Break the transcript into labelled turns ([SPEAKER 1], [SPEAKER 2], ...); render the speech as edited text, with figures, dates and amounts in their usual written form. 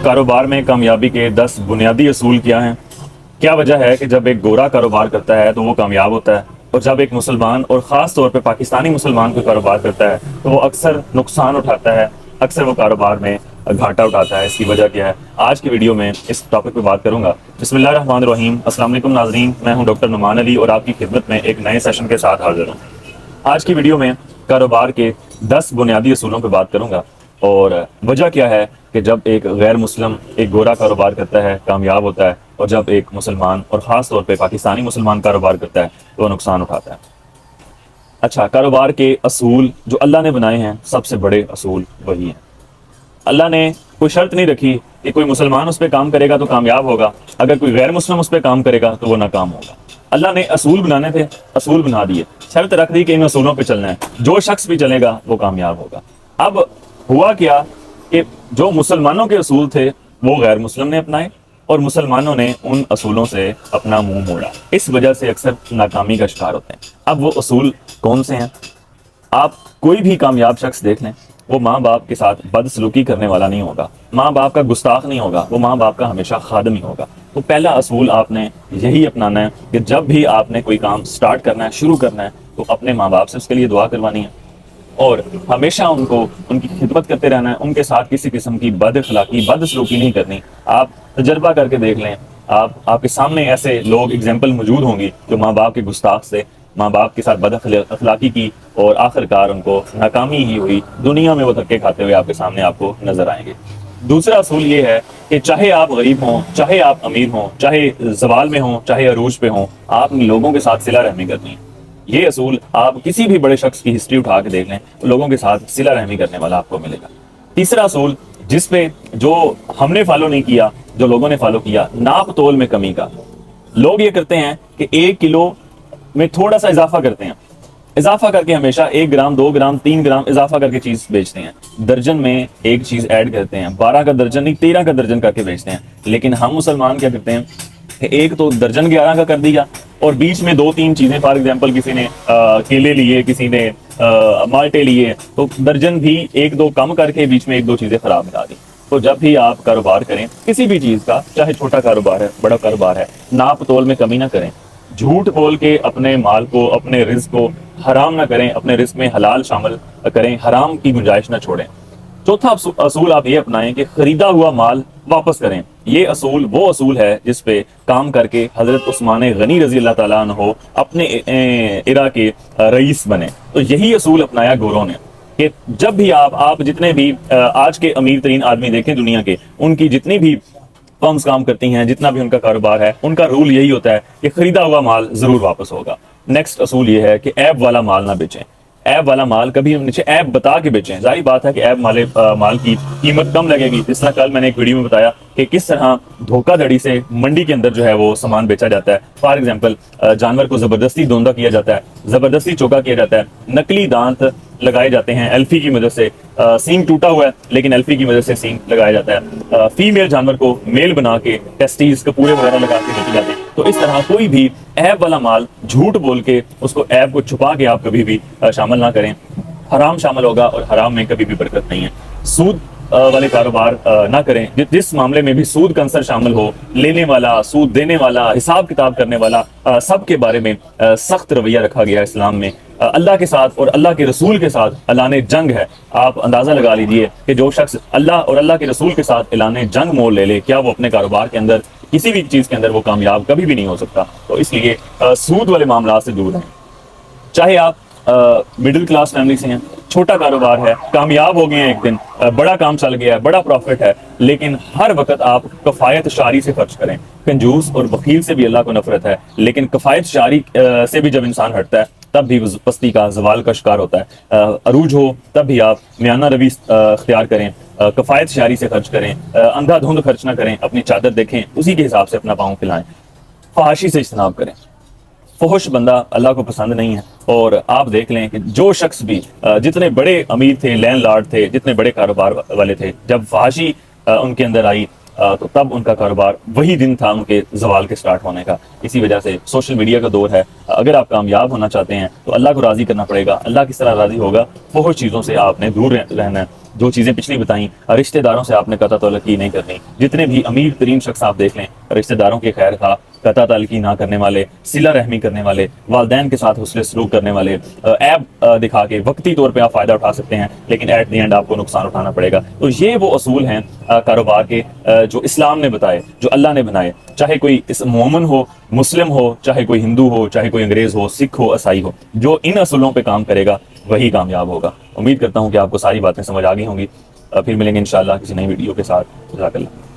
[SPEAKER 1] کاروبار میں کامیابی کے 10 بنیادی اصول کیا ہیں؟ کیا وجہ ہے کہ جب ایک گورا کاروبار کرتا ہے تو وہ کامیاب ہوتا ہے، اور جب ایک مسلمان اور خاص طور پہ پاکستانی مسلمان کوئی کاروبار کرتا ہے تو وہ اکثر نقصان اٹھاتا ہے، اکثر وہ کاروبار میں گھاٹا اٹھاتا ہے؟ اس کی وجہ کیا ہے؟ آج کی ویڈیو میں اس ٹاپک پہ بات کروں گا۔ بسم اللہ الرحمن الرحیم۔ السلام علیکم ناظرین، میں ہوں ڈاکٹر نعمان علی اور آپ کی خدمت میں ایک نئے سیشن کے ساتھ حاضر ہوں۔ آج کی ویڈیو میں کاروبار کے 10 بنیادی اصولوں پہ بات کروں گا، اور وجہ کیا ہے کہ جب ایک غیر مسلم ایک گورا کاروبار کرتا ہے کامیاب ہوتا ہے، اور جب ایک مسلمان اور خاص طور پہ پاکستانی مسلمان کاروبار کرتا ہے تو وہ نقصان اٹھاتا ہے۔ اچھا، کاروبار کے اصول جو اللہ نے بنائے ہیں، سب سے بڑے اصول وہی ہیں۔ اللہ نے کوئی شرط نہیں رکھی کہ کوئی مسلمان اس پہ کام کرے گا تو کامیاب ہوگا، اگر کوئی غیر مسلم اس پہ کام کرے گا تو وہ ناکام ہوگا۔ اللہ نے اصول بنانے تھے، اصول بنا دیے، شرط رکھ دی کہ ان اصولوں پہ چلنا ہے، جو شخص بھی چلے گا وہ کامیاب ہوگا۔ اب ہوا کیا کہ جو مسلمانوں کے اصول تھے وہ غیر مسلم نے اپنائے، اور مسلمانوں نے ان اصولوں سے اپنا منہ موڑا، اس وجہ سے اکثر ناکامی کا شکار ہوتے ہیں۔ اب وہ اصول کون سے ہیں؟ آپ کوئی بھی کامیاب شخص دیکھ لیں، وہ ماں باپ کے ساتھ بد سلوکی کرنے والا نہیں ہوگا، ماں باپ کا گستاخ نہیں ہوگا، وہ ماں باپ کا ہمیشہ خادم ہی ہوگا۔ تو پہلا اصول آپ نے یہی اپنانا ہے کہ جب بھی آپ نے کوئی کام سٹارٹ کرنا ہے، شروع کرنا ہے، تو اپنے ماں باپ سے اس کے لیے دعا کروانی ہے، اور ہمیشہ ان کی خدمت کرتے رہنا ہے، ان کے ساتھ کسی قسم کی بد اخلاقی بد سلوکی نہیں کرنی۔ آپ تجربہ کر کے دیکھ لیں، آپ کے سامنے ایسے لوگ ایگزامپل موجود ہوں گی جو ماں باپ کے گستاخ سے، ماں باپ کے ساتھ بد اخلاقی کی، اور آخر کار ان کو ناکامی ہی ہوئی، دنیا میں وہ دھکے کھاتے ہوئے آپ کے سامنے آپ کو نظر آئیں گے۔ دوسرا اصول یہ ہے کہ چاہے آپ غریب ہوں، چاہے آپ امیر ہوں، چاہے زوال میں ہوں، چاہے عروج پہ ہوں، آپ نے لوگوں کے ساتھ صلہ رحمی کرنی ہے۔ یہ اصول آپ کسی بھی بڑے شخص کی ہسٹری اٹھا کے دیکھ لیں، لوگوں کے ساتھ صلہ رحمی کرنے والا آپ کو ملے گا۔ تیسرا اصول جس پہ جو ہم نے فالو نہیں کیا، جو لوگوں نے فالو کیا، ناپ تول میں کمی کا۔ لوگ یہ کرتے ہیں کہ 1 کلو میں تھوڑا سا اضافہ کرتے ہیں، اضافہ کر کے ہمیشہ 1 گرام 2 گرام 3 گرام اضافہ کر کے چیز بیچتے ہیں، درجن میں ایک چیز ایڈ کرتے ہیں، 12 کا درجن نہیں 13 کا درجن کر کے بیچتے ہیں۔ لیکن ہم مسلمان کیا کرتے ہیں کہ ایک تو درجن 11 کا کر دیا، اور بیچ میں 2-3 چیزیں، فار ایگزامپل کسی نے کیلے لیے، کسی نے مالٹے لیے، تو درجن بھی 1-2 کم کر کے بیچ میں 1-2 چیزیں خراب ملا دی۔ تو جب بھی آپ کاروبار کریں کسی بھی چیز کا، چاہے چھوٹا کاروبار ہے بڑا کاروبار ہے، ناپ تول میں کمی نہ کریں، جھوٹ بول کے اپنے مال کو، اپنے رزق کو حرام نہ کریں، اپنے رزق میں حلال شامل کریں، حرام کی گنجائش نہ چھوڑیں۔ چوتھا اصول آپ یہ اپنائیں کہ خریدا ہوا مال واپس کریں۔ یہ اصول وہ اصول ہے جس پہ کام کر کے حضرت عثمان غنی رضی اللہ تعالیٰ عنہ اپنے ایرا کے رئیس بنے۔ تو یہی اصول اپنایا گوروں نے کہ جب بھی آپ جتنے بھی آج کے امیر ترین آدمی دیکھیں دنیا کے، ان کی جتنی بھی فرمز کام کرتی ہیں، جتنا بھی ان کا کاروبار ہے، ان کا رول یہی ہوتا ہے کہ خریدا ہوا مال ضرور واپس ہوگا۔ نیکسٹ اصول یہ ہے کہ عیب والا مال نہ بیچیں، عیب والا مال کبھی نیچے عیب بتا کے بیچیں۔ ظاہر بات ہے کہ عیب مال کی قیمت کم لگے گی، جس طرح کل میں نے ایک ویڈیو میں بتایا کہ کس طرح دھوکہ دھڑی سے منڈی کے اندر جو ہے وہ سامان بیچا جاتا ہے۔ فار ایگزامپل جانور کو زبردستی دوندا کیا جاتا ہے، زبردستی چوکا کیا جاتا ہے، نقلی دانت لگائے جاتے ہیں ایلفی کی مدد سے، سینگ ٹوٹا ہوا ہے لیکن ایلفی کی مدد سے سینگ لگایا جاتا ہے، فیمیل جانور کو میل بنا کے ٹیسٹیز کپورے وغیرہ لگا کے بیچے جاتے ہیں۔ تو اس طرح کوئی بھی عیب والا مال جھوٹ بول کے اس کو عیب کو چھپا کے آپ کبھی بھی شامل نہ کریں، حرام شامل ہوگا، اور حرام میں کبھی بھی برکت نہیں ہے۔ سود والے کاروبار نہ کریں، جس معاملے میں بھی سود کا عنصر شامل ہو، لینے والا، سود دینے والا، حساب کتاب کرنے والا، سب کے بارے میں سخت رویہ رکھا گیا اسلام میں۔ اللہ کے ساتھ اور اللہ کے رسول کے ساتھ اعلان جنگ ہے۔ آپ اندازہ لگا لیجئے کہ جو شخص اللہ اور اللہ کے رسول کے ساتھ اعلان جنگ مول لے کیا وہ اپنے کاروبار کے اندر کسی بھی چیز کے اندر وہ کامیاب کبھی بھی نہیں ہو سکتا۔ تو اس لیے سود والے معاملات سے دور رہیں۔ چاہے آپ مڈل کلاس فیملی سے ہیں، چھوٹا کاروبار ہے، کامیاب ہو گئے ہیں، ایک دن بڑا کام چل گیا ہے، بڑا پروفٹ ہے، لیکن ہر وقت آپ کفایت شعاری سے خرچ کریں۔ کنجوس اور بخیل سے بھی اللہ کو نفرت ہے، لیکن کفایت شعاری سے بھی جب انسان ہٹتا ہے تب بھی پستی کا، زوال کا شکار ہوتا ہے۔ عروج ہو تب بھی آپ میانہ روی اختیار کریں، کفایت شعاری سے خرچ کریں، اندھا دھند خرچ نہ کریں، اپنی چادر دیکھیں اسی کے حساب سے اپنا پاؤں پھیلائیں، فحاشی سے اجتناب کریں۔ فحش بندہ اللہ کو پسند نہیں ہے، اور آپ دیکھ لیں کہ جو شخص بھی جتنے بڑے امیر تھے، لینڈ لارڈ تھے، جتنے بڑے کاروبار والے تھے، جب فحاشی ان کے اندر آئی تو تب ان کا کاروبار وہی دن تھا ان کے زوال کے سٹارٹ ہونے کا۔ اسی وجہ سے سوشل میڈیا کا دور ہے، اگر آپ کامیاب ہونا چاہتے ہیں تو اللہ کو راضی کرنا پڑے گا۔ اللہ کس طرح راضی ہوگا؟ فحش چیزوں سے آپ نے دور رہنا ہے۔ جو چیزیں پچھلی بتائیں، رشتہ داروں سے آپ نے قطع تعلقی نہیں کرنی. جتنے بھی امیر ترین شخص آپ دیکھ لیں، رشتہ داروں کی خیر خواہ، قطع تعلقی نہ کرنے والے، صلہ رحمی کرنے والے، والدین کے ساتھ حسن سلوک کرنے والے. عیب دکھا کے وقتی طور پہ آپ فائدہ اٹھا سکتے ہیں، لیکن ایٹ دی اینڈ آپ کو نقصان اٹھانا پڑے گا. تو یہ وہ اصول ہیں کاروبار کے جو اسلام نے بتائے، جو اللہ نے بنائے. چاہے کوئی مومن ہو، مسلم ہو، چاہے کوئی ہندو ہو، چاہے کوئی انگریز ہو، سکھ ہو، عیسائی ہو، جو ان اصولوں پہ کام کرے گا وہی کامیاب ہوگا. امید کرتا ہوں کہ آپ کو ساری باتیں سمجھ آ گئی ہوں گی. پھر ملیں گے انشاءاللہ کسی نئی ویڈیو کے ساتھ. جزاک اللہ.